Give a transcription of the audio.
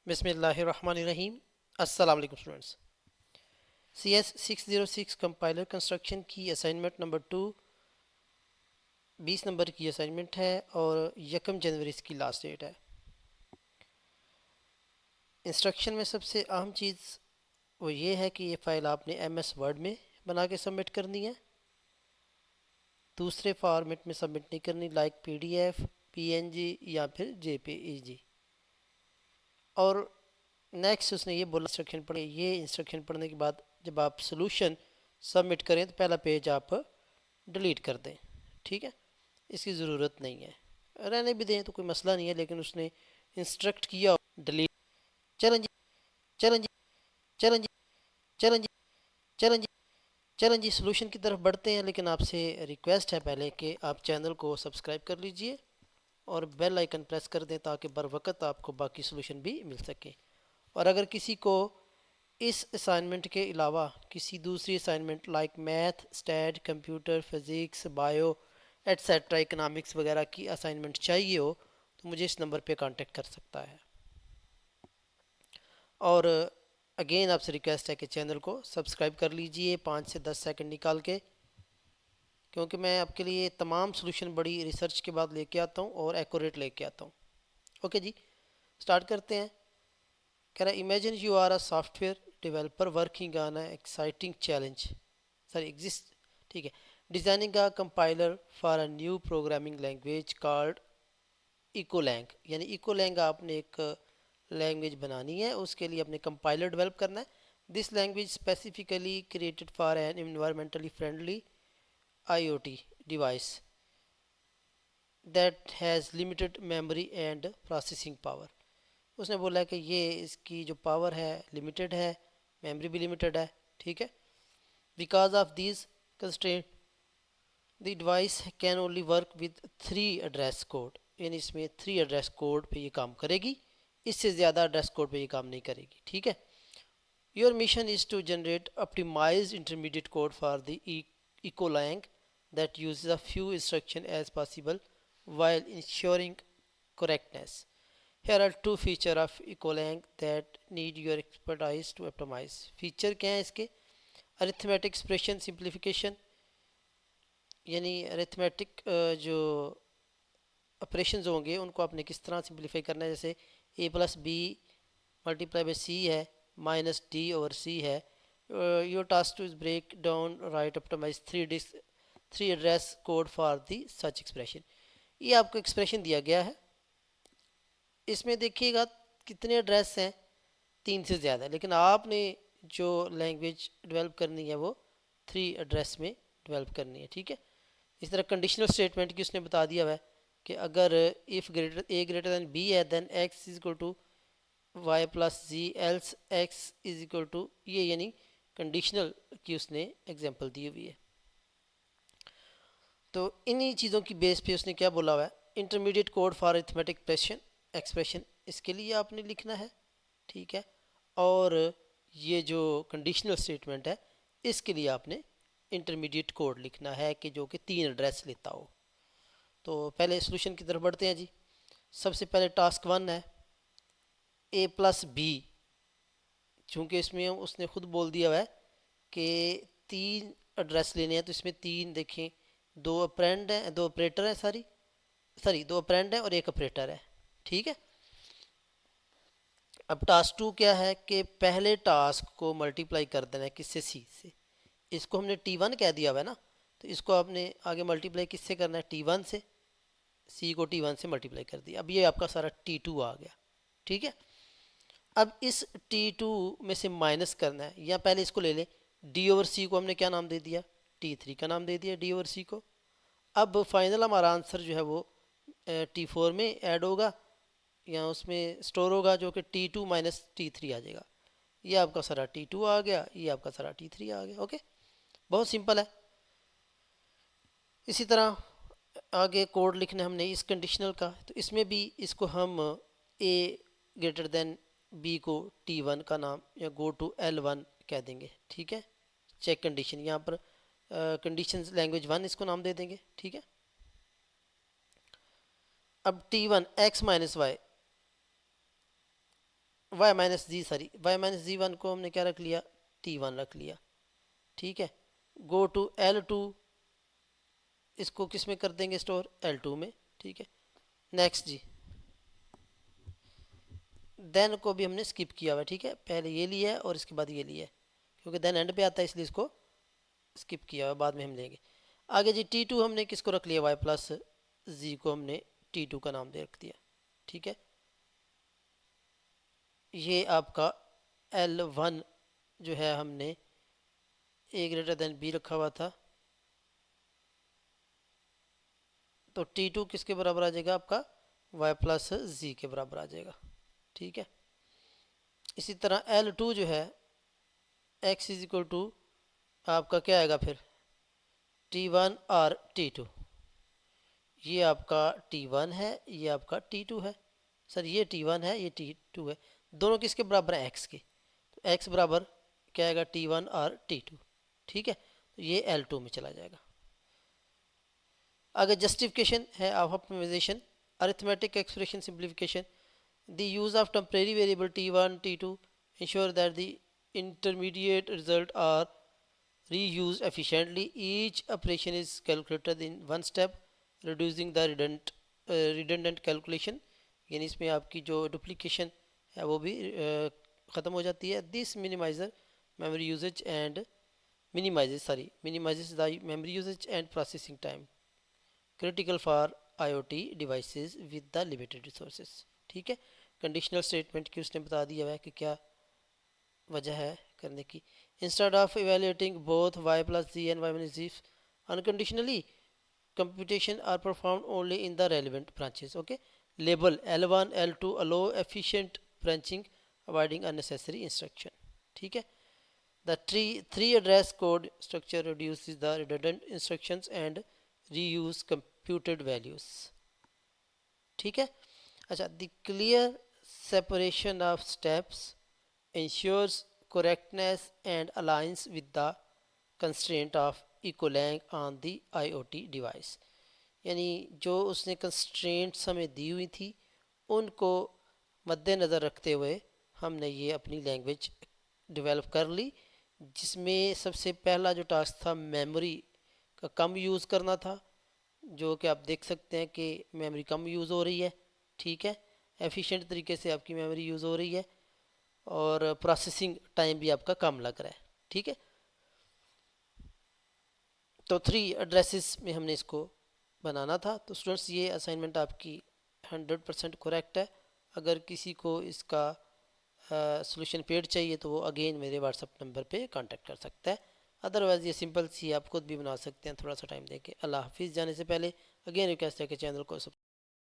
बिस्मिल्लाहिर्रहमानिर्रहीम। अस्सलाम वालेकुम स्टूडेंट्स। CS606 कंपाइलर कंस्ट्रक्शन की असाइनमेंट नंबर 2 20 नंबर की असाइनमेंट है और 1 जनवरी इसकी लास्ट डेट है। इंस्ट्रक्शन में सबसे अहम चीज़ वो ये है कि ये फ़ाइल आपने MS वर्ड में बना के सबमिट करनी है, दूसरे फॉर्मेट में सबमिट नहीं करनी, लाइक PDF, PNG या फिर JPEG। और नेक्स्ट उसने ये बोला इंस्ट्रक्शन पढ़े, ये इंस्ट्रक्शन पढ़ने के बाद जब आप सोल्यूशन सबमिट करें तो पहला पेज आप डिलीट कर दें। ठीक है, इसकी ज़रूरत नहीं है, रहने भी दें तो कोई मसला नहीं है, लेकिन उसने इंस्ट्रक्ट किया डिलीट। चलें जी, चलें जी, चलें जी, चलें जी, चलें जी, चलें जी, सोल्यूशन की तरफ बढ़ते हैं। लेकिन आपसे रिक्वेस्ट है पहले कि आप चैनल को सब्सक्राइब कर लीजिए और बेल आइकन प्रेस कर दें ताकि बर वक्त आपको बाकी सोल्यूशन भी मिल सके। और अगर किसी को इस असाइनमेंट के अलावा किसी दूसरी assignment like math, stat, computer, physics, bio etcetera, economics वगैरह की असाइनमेंट चाहिए हो तो मुझे इस नंबर पे कांटेक्ट कर सकता है। और अगेन आपसे रिक्वेस्ट है कि चैनल को सब्सक्राइब कर लीजिए 5 से 10 सेकंड निकाल के, क्योंकि मैं आपके लिए तमाम सोल्यूशन बड़ी रिसर्च के बाद लेके आता हूँ और एक्यूरेट लेके आता हूँ। ओके जी, स्टार्ट करते हैं। कह रहा है imagine you are a software developer working on a exciting challenge, sorry exist, ठीक है, designing a compiler for a new programming language called EcoLang. यानी इकोलैंग आपने एक लैंग्वेज बनानी है, उसके लिए अपने कंपाइलर डेवलप करना है। This language specifically created for an environmentally friendly IoT device that has limited memory and processing power. उसने बोला है कि ये इसकी जो पावर है लिमिटेड है, मेमोरी भी लिमिटेड है। ठीक है, because of this constraint the device can only work with 3 address code. यानी इसमें 3 एड्रेस कोड पे ये काम करेगी, इससे ज़्यादा एड्रेस कोड पे ये काम नहीं करेगी। ठीक है, your mission is to generate optimised intermediate code for the EcoLang that uses a few instructions as possible while ensuring correctness. Here are two features of Ecolang that need your expertise to optimize. Feature क्या है इसके? Arithmetic expression simplification, यानी arithmetic जो operation होंगे उनको आपने किस तरह सिंप्लीफाई करना है। जैसे A+B मल्टीप्लाई बाई C है, -D/C है। Your task two is break down write optimise 3 address code for the such expression. ये आपको एक्सप्रेशन दिया गया है, इसमें देखिएगा कितने एड्रेस हैं, 3 से ज़्यादा, लेकिन आपने जो लैंग्वेज डेवलप करनी है वो 3 एड्रेस में डेवलप करनी है। ठीक है, इस तरह कंडीशनल स्टेटमेंट की उसने बता दिया हुआ है कि अगर if A greater than B है then X is equal to Y+Z else X is equal to ये, यानी कंडीशनल की उसने एग्जांपल दी हुई है। तो इन्हीं चीज़ों की बेस पे उसने क्या बोला हुआ है, intermediate code for arithmetic expression, इसके लिए आपने लिखना है। ठीक है, और ये जो कंडीशनल स्टेटमेंट है इसके लिए आपने इंटरमीडिएट कोड लिखना है कि जो कि 3 एड्रेस लेता हो। तो पहले सोल्यूशन की तरफ बढ़ते हैं जी। सबसे पहले टास्क 1 है A+B, चूँकि इसमें उसने खुद बोल दिया हुआ है कि 3 एड्रेस लेने हैं, तो इसमें 3 देखें, 2 ऑपरेंड हैं, 2 ऑपरेटर हैं, सॉरी 2 ऑपरेंड हैं और 1 ऑपरेटर है। ठीक है, अब टास्क 2 क्या है कि पहले टास्क को मल्टीप्लाई कर देना है किससे, C से। इसको हमने T1 कह दिया हुआ है ना, तो इसको आपने आगे मल्टीप्लाई किससे करना है, T1 से। C को T1 से मल्टीप्लाई कर दिया, अब ये आपका सारा T2 आ गया। ठीक है, अब इस T2 में से माइनस करना है, या पहले इसको ले लें, D/C को हमने क्या नाम दे दिया, T3 का नाम दे दिया D/C को। अब फाइनल हमारा आंसर जो है वो T4 में ऐड होगा या उसमें स्टोर होगा, जो कि T2 माइनस T3 आ जाएगा। ये आपका सारा T2 आ गया, ये आपका सारा T3 आ गया। ओके, बहुत सिंपल है। इसी तरह आगे कोड लिखना है हमने इस कंडीशनल का, तो इसमें भी इसको हम A greater than B को T1 का नाम या गो टू L1 कह देंगे। ठीक है, चेक कंडीशन, यहाँ पर कंडीशन लैंग्वेज 1 इसको नाम दे देंगे। ठीक है, अब T1 X - Y Y minus G sorry Y minus G one को हमने क्या रख लिया, T1 रख लिया, ठीक है। गो टू L2, इसको किस में कर देंगे स्टोर, L2 में, ठीक है। नेक्स्ट जी, देन को भी हमने स्किप किया हुआ है, ठीक है, पहले ये लिया है और इसके बाद ये लिया है, क्योंकि देन एंड पे आता है इसलिए इसको स्किप किया हुआ है, बाद में हम लेंगे। आगे जी T2 हमने किसको रख लिया, वाई प्लस जी को हमने T2 का नाम दे रख दिया, ठीक है। ये आपका L1 जो है हमने ए ग्रेटर देन बी रखा हुआ था, तो T2 किसके बराबर आ जाएगा आपका, वाई प्लस जी के बराबर आ जाएगा, ठीक है। इसी तरह L2 जो है x इज इक्वल टू आपका क्या आएगा फिर, T1 और T2, ये आपका T1 है, ये आपका T2 है, सर ये T1 है, ये T2 है, दोनों किसके बराबर हैं, x के, तो x बराबर क्या आएगा, T1 और T2, ठीक है। तो ये L2 में चला जाएगा। आगे जस्टिफिकेशन है of optimisation, arithmetic expression simplification, the use of temporary variable T1 T2 ensure that the intermediate result are reused efficiently. Each operation is calculated in one step, reducing the redundant calculation, यानी इसमें आपकी जो duplication है वो भी ख़त्म हो जाती है। This minimiser memory usage and minimizes the memory usage and processing time critical for IoT devices with the limited resources, ठीक है। कंडीशनल स्टेटमेंट की उसने बता दिया है कि क्या वजह है करने की। Instead of evaluating both y plus z and y minus z unconditionally, computation are performed only in the relevant branches, okay. Label L1 L2 allow efficient branching, avoiding unnecessary instruction, ठीक है। The three address code structure reduces the redundant instructions and reuse computed values, ठीक है। अच्छा, the clear separation of steps ensures correctness and aligns with the constraint of ecolang on the IoT device, यानी जो उसने constraints हमें दी हुई थी उनको मद्देनज़र रखते हुए हमने ये अपनी लैंग्वेज डेवलप कर ली, जिसमें सबसे पहला जो टास्क था मेमोरी का कम यूज़ करना था, जो कि आप देख सकते हैं कि मेमोरी कम यूज़ हो रही है, ठीक है, एफिशिएंट तरीके से आपकी मेमोरी यूज़ हो रही है और प्रोसेसिंग टाइम भी आपका कम लग रहा है, ठीक है। तो 3 एड्रेसेस में हमने इसको बनाना था। तो स्टूडेंट्स ये असाइनमेंट आपकी 100% करेक्ट है। अगर किसी को इसका सॉल्यूशन पेड चाहिए तो वो अगेन मेरे व्हाट्सअप नंबर पे कांटेक्ट कर सकता है, अदरवाइज़ ये सिंपल सी आप खुद भी बना सकते हैं थोड़ा सा टाइम देके। अल्लाह हाफिज़। जाने से पहले अगेन रिक्वेस्ट है कि चैनल को